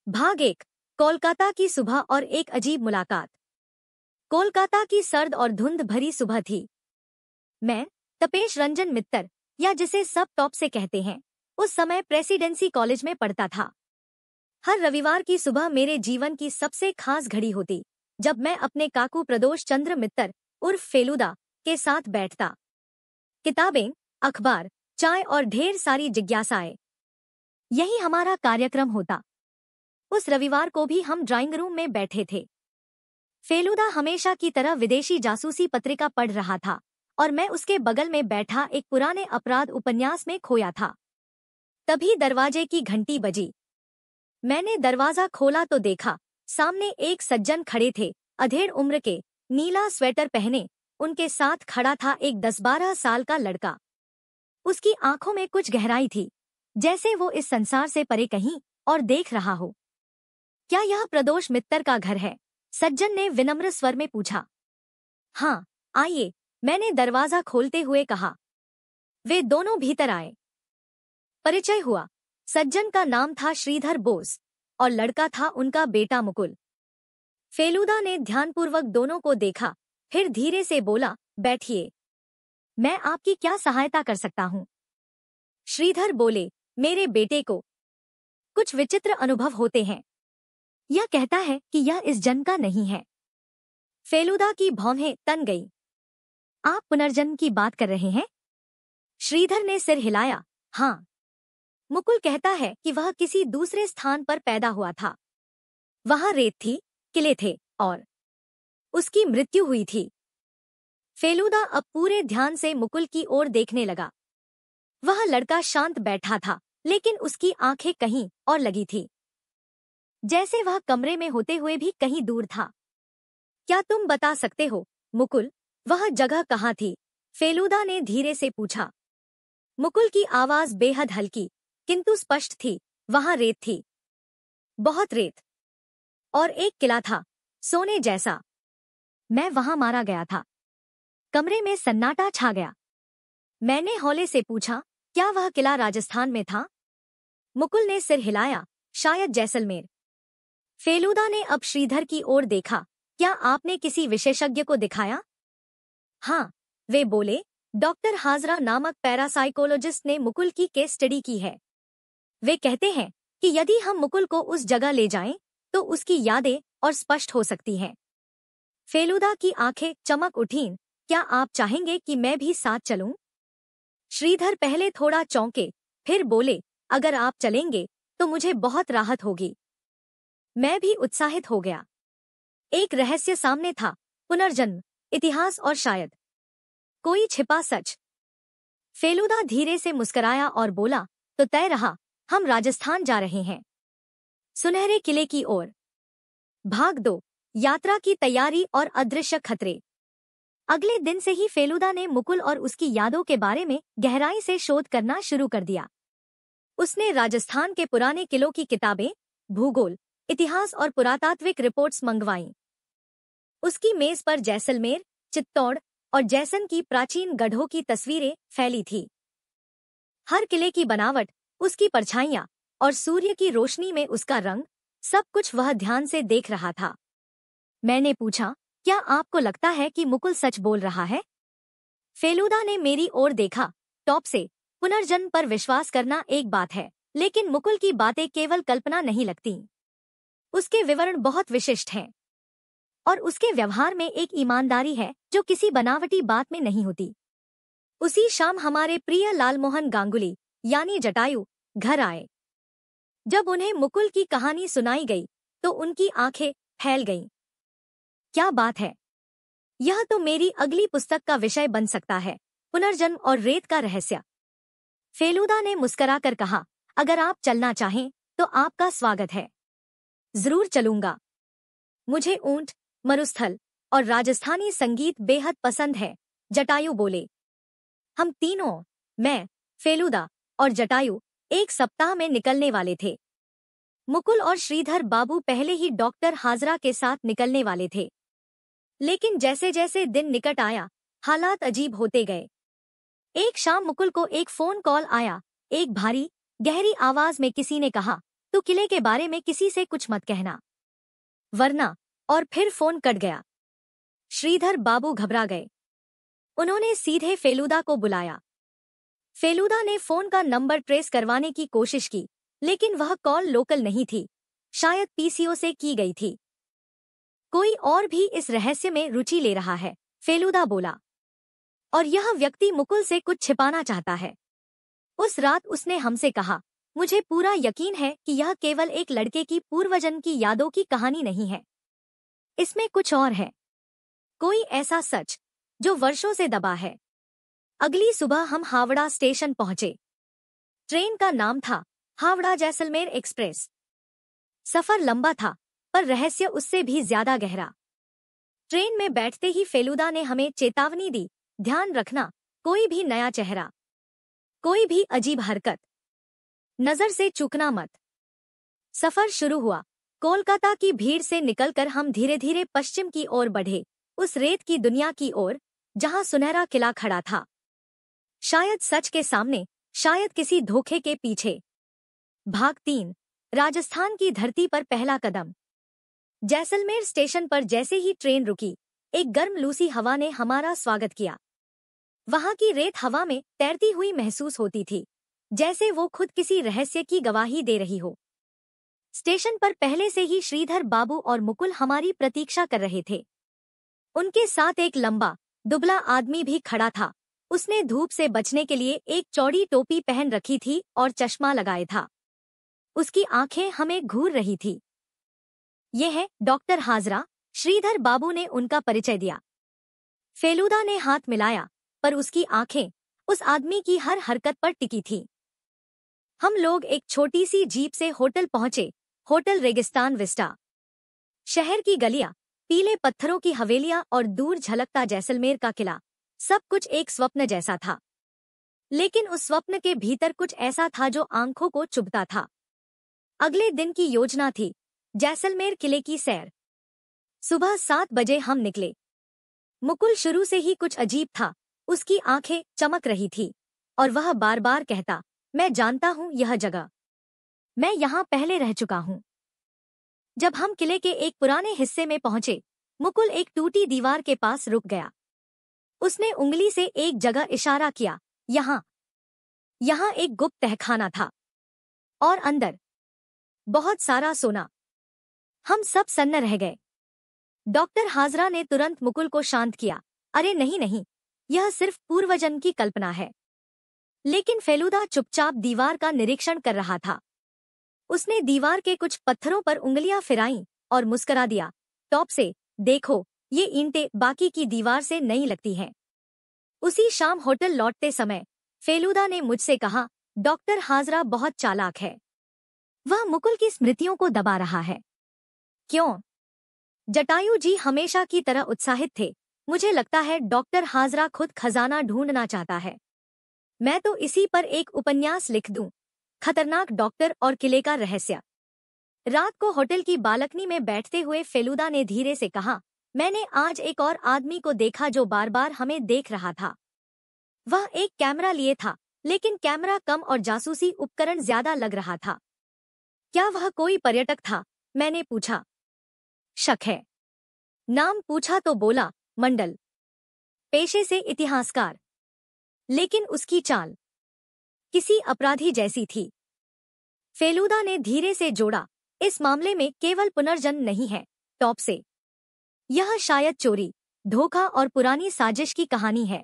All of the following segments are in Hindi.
भाग 1। कोलकाता की सुबह और एक अजीब मुलाकात। कोलकाता की सर्द और धुंध भरी सुबह थी। मैं, तपेश रंजन मित्तर, या जिसे सब टॉप से कहते हैं, उस समय प्रेसिडेंसी कॉलेज में पढ़ता था। हर रविवार की सुबह मेरे जीवन की सबसे खास घड़ी होती, जब मैं अपने काकू प्रदोष चंद्र मित्तर उर्फ फेलुदा के साथ बैठता। किताबें, अखबार, चाय और ढेर सारी जिज्ञासाएं, यही हमारा कार्यक्रम होता। उस रविवार को भी हम ड्राइंग रूम में बैठे थे। फेलुदा हमेशा की तरह विदेशी जासूसी पत्रिका पढ़ रहा था और मैं उसके बगल में बैठा एक पुराने अपराध उपन्यास में खोया था। तभी दरवाजे की घंटी बजी। मैंने दरवाजा खोला तो देखा, सामने एक सज्जन खड़े थे, अधेड़ उम्र के, नीला स्वेटर पहने। उनके साथ खड़ा था एक 10-12 साल का लड़का। उसकी आंखों में कुछ गहराई थी, जैसे वो इस संसार से परे कहीं और देख रहा हो। क्या यह प्रदोष मित्तर का घर है? सज्जन ने विनम्र स्वर में पूछा। हाँ, आइए, मैंने दरवाजा खोलते हुए कहा। वे दोनों भीतर आए। परिचय हुआ। सज्जन का नाम था श्रीधर बोस और लड़का था उनका बेटा मुकुल। फेलुदा ने ध्यानपूर्वक दोनों को देखा, फिर धीरे से बोला, बैठिए। मैं आपकी क्या सहायता कर सकता हूँ? श्रीधर बोले, मेरे बेटे को कुछ विचित्र अनुभव होते हैं। यह कहता है कि यह इस जन्म का नहीं है। फेलुदा की भौहें तन गई। आप पुनर्जन्म की बात कर रहे हैं? श्रीधर ने सिर हिलाया। हाँ। मुकुल कहता है कि वह किसी दूसरे स्थान पर पैदा हुआ था। वहां रेत थी, किले थे और उसकी मृत्यु हुई थी। फेलुदा अब पूरे ध्यान से मुकुल की ओर देखने लगा। वह लड़का शांत बैठा था, लेकिन उसकी आंखें कहीं और लगी थी, जैसे वह कमरे में होते हुए भी कहीं दूर था। क्या तुम बता सकते हो, मुकुल, वह जगह कहाँ थी? फेलुदा ने धीरे से पूछा। मुकुल की आवाज बेहद हल्की किंतु स्पष्ट थी। वहां रेत थी, बहुत रेत, और एक किला था, सोने जैसा। मैं वहां मारा गया था। कमरे में सन्नाटा छा गया। मैंने हौले से पूछा, क्या वह किला राजस्थान में था? मुकुल ने सिर हिलाया, शायद जैसलमेर। फेलुदा ने अब श्रीधर की ओर देखा। क्या आपने किसी विशेषज्ञ को दिखाया? हाँ, वे बोले, डॉक्टर हाजरा नामक पैरासाइकोलॉजिस्ट ने मुकुल की केस स्टडी की है। वे कहते हैं कि यदि हम मुकुल को उस जगह ले जाएं, तो उसकी यादें और स्पष्ट हो सकती हैं। फेलुदा की आंखें चमक उठीं। क्या आप चाहेंगे कि मैं भी साथ चलूं? श्रीधर पहले थोड़ा चौंके, फिर बोले, अगर आप चलेंगे तो मुझे बहुत राहत होगी। मैं भी उत्साहित हो गया। एक रहस्य सामने था, पुनर्जन्म, इतिहास और शायद कोई छिपा सच। फेलुदा धीरे से मुस्कुराया और बोला, तो तय रहा, हम राजस्थान जा रहे हैं, सुनहरे किले की ओर। भाग 2। यात्रा की तैयारी और अदृश्य खतरे। अगले दिन से ही फेलुदा ने मुकुल और उसकी यादों के बारे में गहराई से शोध करना शुरू कर दिया। उसने राजस्थान के पुराने किलों की किताबें, भूगोल, इतिहास और पुरातात्विक रिपोर्ट्स मंगवाईं। उसकी मेज पर जैसलमेर, चित्तौड़ और जैसन की प्राचीन गढ़ों की तस्वीरें फैली थी। हर किले की बनावट, उसकी परछाइयां और सूर्य की रोशनी में उसका रंग, सब कुछ वह ध्यान से देख रहा था। मैंने पूछा, क्या आपको लगता है कि मुकुल सच बोल रहा है? फेलुदा ने मेरी ओर देखा। टॉप से, पुनर्जन्म पर विश्वास करना एक बात है, लेकिन मुकुल की बातें केवल कल्पना नहीं लगती। उसके विवरण बहुत विशिष्ट हैं और उसके व्यवहार में एक ईमानदारी है जो किसी बनावटी बात में नहीं होती। उसी शाम हमारे प्रिय लालमोहन गांगुली यानी जटायु घर आए। जब उन्हें मुकुल की कहानी सुनाई गई तो उनकी आंखें फैल गईं। क्या बात है! यह तो मेरी अगली पुस्तक का विषय बन सकता है, पुनर्जन्म और रेत का रहस्य। फेलुदा ने मुस्कुराकर कहा, अगर आप चलना चाहें तो आपका स्वागत है। जरूर चलूंगा। मुझे ऊंट, मरुस्थल और राजस्थानी संगीत बेहद पसंद है, जटायु बोले। हम तीनों, मैं, फेलुदा और जटायु, एक सप्ताह में निकलने वाले थे। मुकुल और श्रीधर बाबू पहले ही डॉक्टर हाजरा के साथ निकलने वाले थे। लेकिन जैसे जैसे दिन निकट आया, हालात अजीब होते गए। एक शाम मुकुल को एक फोन कॉल आया। एक भारी, गहरी आवाज में किसी ने कहा, तो किले के बारे में किसी से कुछ मत कहना, वरना। और फिर फोन कट गया। श्रीधर बाबू घबरा गए। उन्होंने सीधे फेलूदा को बुलाया। फेलूदा ने फोन का नंबर ट्रेस करवाने की कोशिश की, लेकिन वह कॉल लोकल नहीं थी, शायद पीसीओ से की गई थी। कोई और भी इस रहस्य में रुचि ले रहा है, फेलूदा बोला। और यह व्यक्ति मुकुल से कुछ छिपाना चाहता है। उस रात उसने हमसे कहा, मुझे पूरा यकीन है कि यह केवल एक लड़के की पूर्वजन्म की यादों की कहानी नहीं है। इसमें कुछ और है, कोई ऐसा सच जो वर्षों से दबा है। अगली सुबह हम हावड़ा स्टेशन पहुंचे। ट्रेन का नाम था हावड़ा जैसलमेर एक्सप्रेस। सफर लंबा था, पर रहस्य उससे भी ज्यादा गहरा। ट्रेन में बैठते ही फेलूदा ने हमें चेतावनी दी, ध्यान रखना, कोई भी नया चेहरा, कोई भी अजीब हरकत, नजर से चूकना मत। सफर शुरू हुआ। कोलकाता की भीड़ से निकलकर हम धीरे धीरे पश्चिम की ओर बढ़े, उस रेत की दुनिया की ओर जहां सुनहरा किला खड़ा था, शायद सच के सामने, शायद किसी धोखे के पीछे। भाग 3, राजस्थान की धरती पर पहला कदम। जैसलमेर स्टेशन पर जैसे ही ट्रेन रुकी, एक गर्म लूसी हवा ने हमारा स्वागत किया। वहां की रेत हवा में तैरती हुई महसूस होती थी, जैसे वो खुद किसी रहस्य की गवाही दे रही हो। स्टेशन पर पहले से ही श्रीधर बाबू और मुकुल हमारी प्रतीक्षा कर रहे थे। उनके साथ एक लंबा, दुबला आदमी भी खड़ा था। उसने धूप से बचने के लिए एक चौड़ी टोपी पहन रखी थी और चश्मा लगाए था। उसकी आंखें हमें घूर रही थी। ये है डॉक्टर हाजरा, श्रीधर बाबू ने उनका परिचय दिया। फेलूदा ने हाथ मिलाया, पर उसकी आंखें उस आदमी की हर हरकत पर टिकी थी। हम लोग एक छोटी सी जीप से होटल पहुंचे, होटल रेगिस्तान विस्टा। शहर की गलियां, पीले पत्थरों की हवेलियां और दूर झलकता जैसलमेर का किला, सब कुछ एक स्वप्न जैसा था। लेकिन उस स्वप्न के भीतर कुछ ऐसा था जो आंखों को चुभता था। अगले दिन की योजना थी जैसलमेर किले की सैर। सुबह 7 बजे हम निकले। मुकुल शुरू से ही कुछ अजीब था, उसकी आंखें चमक रही थी और वह बार बार कहता, मैं जानता हूं यह जगह, मैं यहां पहले रह चुका हूं। जब हम किले के एक पुराने हिस्से में पहुंचे, मुकुल एक टूटी दीवार के पास रुक गया। उसने उंगली से एक जगह इशारा किया, यहाँ एक गुप्त तहखाना था और अंदर बहुत सारा सोना। हम सब सन्न रह गए। डॉक्टर हाजरा ने तुरंत मुकुल को शांत किया, अरे नहीं नहीं, यह सिर्फ पूर्वजन्म की कल्पना है। लेकिन फेलूदा चुपचाप दीवार का निरीक्षण कर रहा था। उसने दीवार के कुछ पत्थरों पर उंगलियां फिराईं और मुस्करा दिया, टॉप से देखो, ये ईंटें बाकी की दीवार से नहीं लगती हैं। उसी शाम होटल लौटते समय फेलूदा ने मुझसे कहा, डॉक्टर हाजरा बहुत चालाक है, वह मुकुल की स्मृतियों को दबा रहा है। क्यों? जटायु जी हमेशा की तरह उत्साहित थे। मुझे लगता है डॉक्टर हाजरा खुद खजाना ढूंढना चाहता है। मैं तो इसी पर एक उपन्यास लिख दूं, खतरनाक डॉक्टर और किले का रहस्य। रात को होटल की बालकनी में बैठते हुए फेलूदा ने धीरे से कहा, मैंने आज एक और आदमी को देखा जो बार बार हमें देख रहा था। वह एक कैमरा लिए था, लेकिन कैमरा कम और जासूसी उपकरण ज्यादा लग रहा था। क्या वह कोई पर्यटक था? मैंने पूछा। शक है। नाम पूछा तो बोला, मंडल। पेशे से इतिहासकार। लेकिन उसकी चाल किसी अपराधी जैसी थी। फेलूदा ने धीरे से जोड़ा, इस मामले में केवल पुनर्जन्म नहीं है, टॉप से। यह शायद चोरी, धोखा और पुरानी साजिश की कहानी है।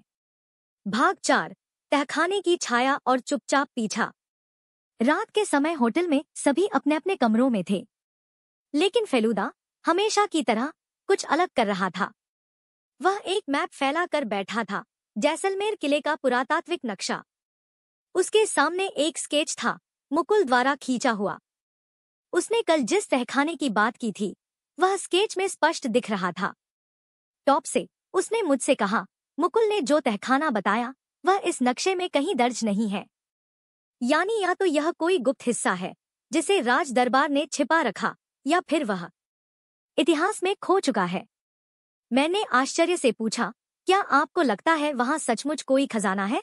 भाग 4, तहखाने की छाया और चुपचाप पीछा। रात के समय होटल में सभी अपने अपने कमरों में थे, लेकिन फेलूदा हमेशा की तरह कुछ अलग कर रहा था। वह एक मैप फैला कर बैठा था, जैसलमेर किले का पुरातात्विक नक्शा। उसके सामने एक स्केच था, मुकुल द्वारा खींचा हुआ। उसने कल जिस तहखाने की बात की थी, वह स्केच में स्पष्ट दिख रहा था। टॉप से उसने मुझसे कहा, मुकुल ने जो तहखाना बताया वह इस नक्शे में कहीं दर्ज नहीं है। यानी या तो यह कोई गुप्त हिस्सा है जिसे राज दरबार ने छिपा रखा, या फिर वह इतिहास में खो चुका है। मैंने आश्चर्य से पूछा, क्या आपको लगता है वहां सचमुच कोई खजाना है?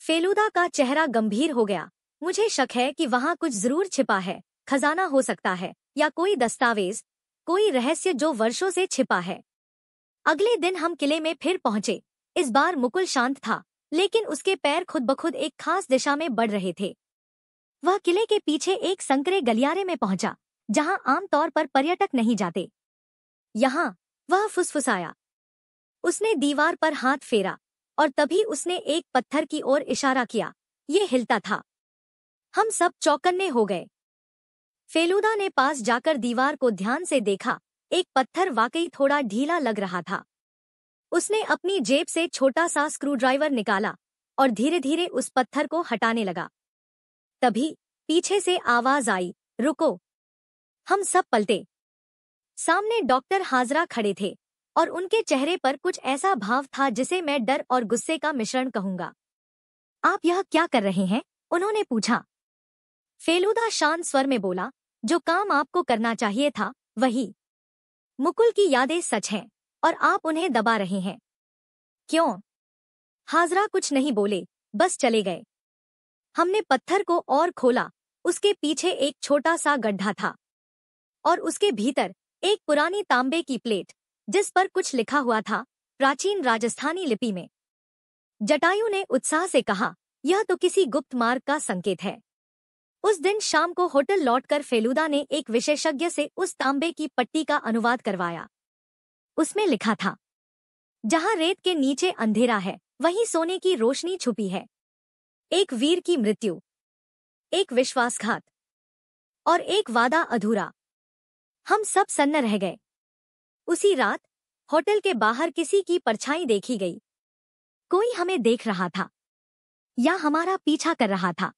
फेलूदा का चेहरा गंभीर हो गया। मुझे शक है कि वहां कुछ जरूर छिपा है, खजाना हो सकता है या कोई दस्तावेज, कोई रहस्य जो वर्षों से छिपा है। अगले दिन हम किले में फिर पहुंचे। इस बार मुकुल शांत था, लेकिन उसके पैर खुद ब खुद एक खास दिशा में बढ़ रहे थे। वह किले के पीछे एक संकरे गलियारे में पहुंचा, जहां आमतौर पर पर्यटक नहीं जाते। यहाँ वह फुसफुसाया। उसने दीवार पर हाथ फेरा और तभी उसने एक पत्थर की ओर इशारा किया। ये हिलता था। हम सब चौकन्ने हो गए। फेलूदा ने पास जाकर दीवार को ध्यान से देखा। एक पत्थर वाकई थोड़ा ढीला लग रहा था। उसने अपनी जेब से छोटा सा स्क्रूड्राइवर निकाला और धीरे धीरे उस पत्थर को हटाने लगा। तभी पीछे से आवाज आई, रुको। हम सब पलटे। सामने डॉक्टर हाजरा खड़े थे और उनके चेहरे पर कुछ ऐसा भाव था जिसे मैं डर और गुस्से का मिश्रण कहूंगा। आप यह क्या कर रहे हैं? उन्होंने पूछा। फेलूदा शांत स्वर में बोला, जो काम आपको करना चाहिए था वही। मुकुल की यादें सच हैं और आप उन्हें दबा रहे हैं। क्यों? हाजरा कुछ नहीं बोले, बस चले गए। हमने पत्थर को और खोला। उसके पीछे एक छोटा सा गड्ढा था और उसके भीतर एक पुरानी तांबे की प्लेट, जिस पर कुछ लिखा हुआ था, प्राचीन राजस्थानी लिपि में। जटायु ने उत्साह से कहा, यह तो किसी गुप्त मार्ग का संकेत है। उस दिन शाम को होटल लौटकर फेलूदा ने एक विशेषज्ञ से उस तांबे की पट्टी का अनुवाद करवाया। उसमें लिखा था, जहां रेत के नीचे अंधेरा है, वहीं सोने की रोशनी छुपी है। एक वीर की मृत्यु, एक विश्वासघात और एक वादा अधूरा। हम सब सन्न रह गए। उसी रात होटल के बाहर किसी की परछाई देखी गई। कोई हमें देख रहा था या हमारा पीछा कर रहा था।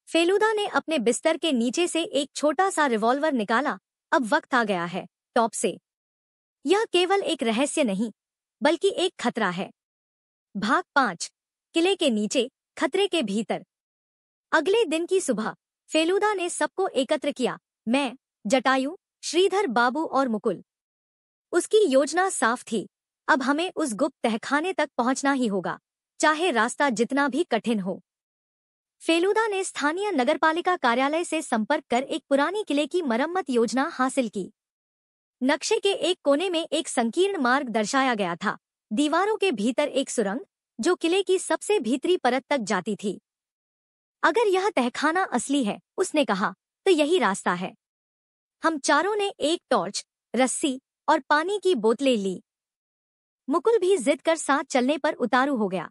फेलूदा ने अपने बिस्तर के नीचे से एक छोटा सा रिवॉल्वर निकाला। अब वक्त आ गया है, टॉप से। यह केवल एक रहस्य नहीं, बल्कि एक खतरा है। भाग 5, किले के नीचे, खतरे के भीतर। अगले दिन की सुबह फेलूदा ने सबको एकत्र किया। मैं, जटायु, श्रीधर बाबू और मुकुल। उसकी योजना साफ थी। अब हमें उस गुप्त तहखाने तक पहुंचना ही होगा, चाहे रास्ता जितना भी कठिन हो। फेलूदा ने स्थानीय नगरपालिका कार्यालय से संपर्क कर एक पुरानी किले की मरम्मत योजना हासिल की। नक्शे के एक कोने में एक संकीर्ण मार्ग दर्शाया गया था। दीवारों के भीतर एक सुरंग, जो किले की सबसे भीतरी परत तक जाती थी। अगर यह तहखाना असली है, उसने कहा, तो यही रास्ता है। हम चारों ने एक टॉर्च, रस्सी और पानी की बोतलें ली। मुकुल भी जिद कर साथ चलने पर उतारू हो गया।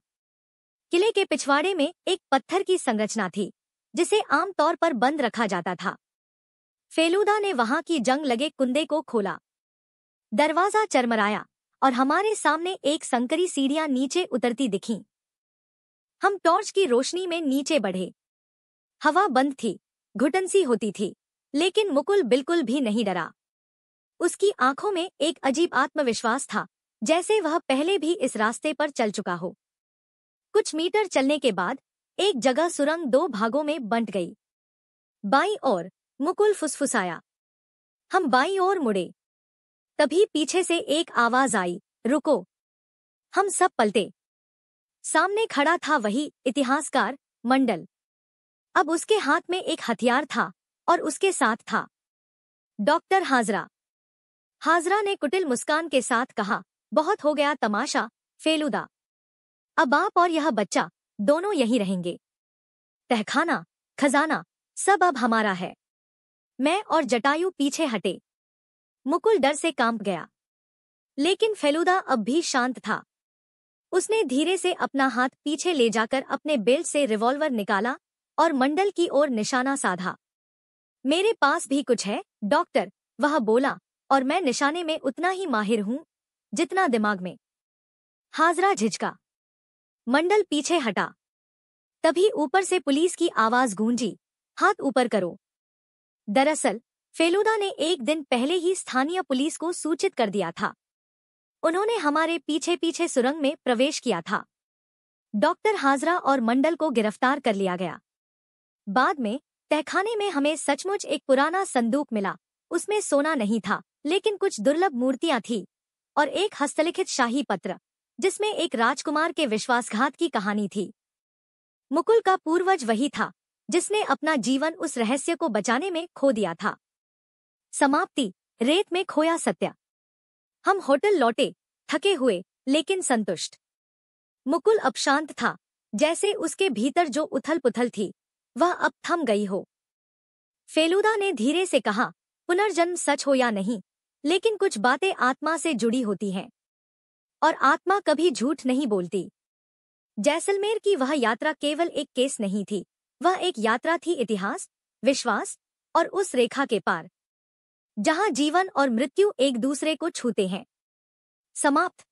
किले के पिछवाड़े में एक पत्थर की संरचना थी, जिसे आमतौर पर बंद रखा जाता था। फेलूदा ने वहां की जंग लगे कुंदे को खोला। दरवाजा चरमराया और हमारे सामने एक संकरी सीढ़ियां नीचे उतरती दिखीं। हम टॉर्च की रोशनी में नीचे बढ़े। हवा बंद थी, घुटन सी होती थी, लेकिन मुकुल बिल्कुल भी नहीं डरा। उसकी आंखों में एक अजीब आत्मविश्वास था, जैसे वह पहले भी इस रास्ते पर चल चुका हो। कुछ मीटर चलने के बाद एक जगह सुरंग 2 भागों में बंट गई। बाईं ओर, मुकुल फुसफुसाया। हम बाईं ओर मुड़े। तभी पीछे से एक आवाज आई, रुको। हम सब पलटे। सामने खड़ा था वही इतिहासकार, मंडल। अब उसके हाथ में एक हथियार था और उसके साथ था डॉक्टर हाजरा। हाजरा ने कुटिल मुस्कान के साथ कहा, बहुत हो गया तमाशा, फेलूदा। अब आप और यह बच्चा दोनों यहीं रहेंगे। तहखाना, खजाना, सब अब हमारा है। मैं और जटायु पीछे हटे। मुकुल डर से कांप गया, लेकिन फेलूदा अब भी शांत था। उसने धीरे से अपना हाथ पीछे ले जाकर अपने बेल्ट से रिवॉल्वर निकाला और मंडल की ओर निशाना साधा। मेरे पास भी कुछ है, डॉक्टर, वह बोला, और मैं निशाने में उतना ही माहिर हूं जितना दिमाग में। हाजरा झिझका। मंडल पीछे हटा। तभी ऊपर से पुलिस की आवाज गूंजी, हाथ ऊपर करो। दरअसल फेलूदा ने एक दिन पहले ही स्थानीय पुलिस को सूचित कर दिया था। उन्होंने हमारे पीछे पीछे सुरंग में प्रवेश किया था। डॉक्टर हाजरा और मंडल को गिरफ्तार कर लिया गया। बाद में तहखाने में हमें सचमुच एक पुराना संदूक मिला। उसमें सोना नहीं था, लेकिन कुछ दुर्लभ मूर्तियां थी और एक हस्तलिखित शाही पत्र, जिसमें एक राजकुमार के विश्वासघात की कहानी थी। मुकुल का पूर्वज वही था जिसने अपना जीवन उस रहस्य को बचाने में खो दिया था। समाप्ति। रेत में खोया सत्य। हम होटल लौटे, थके हुए लेकिन संतुष्ट। मुकुल अब शांत था, जैसे उसके भीतर जो उथल पुथल थी वह अब थम गई हो। फेलुदा ने धीरे से कहा, पुनर्जन्म सच हो या नहीं, लेकिन कुछ बातें आत्मा से जुड़ी होती हैं और आत्मा कभी झूठ नहीं बोलती। जैसलमेर की वह यात्रा केवल एक केस नहीं थी, वह एक यात्रा थी इतिहास, विश्वास और उस रेखा के पार जहां जीवन और मृत्यु एक दूसरे को छूते हैं। समाप्त।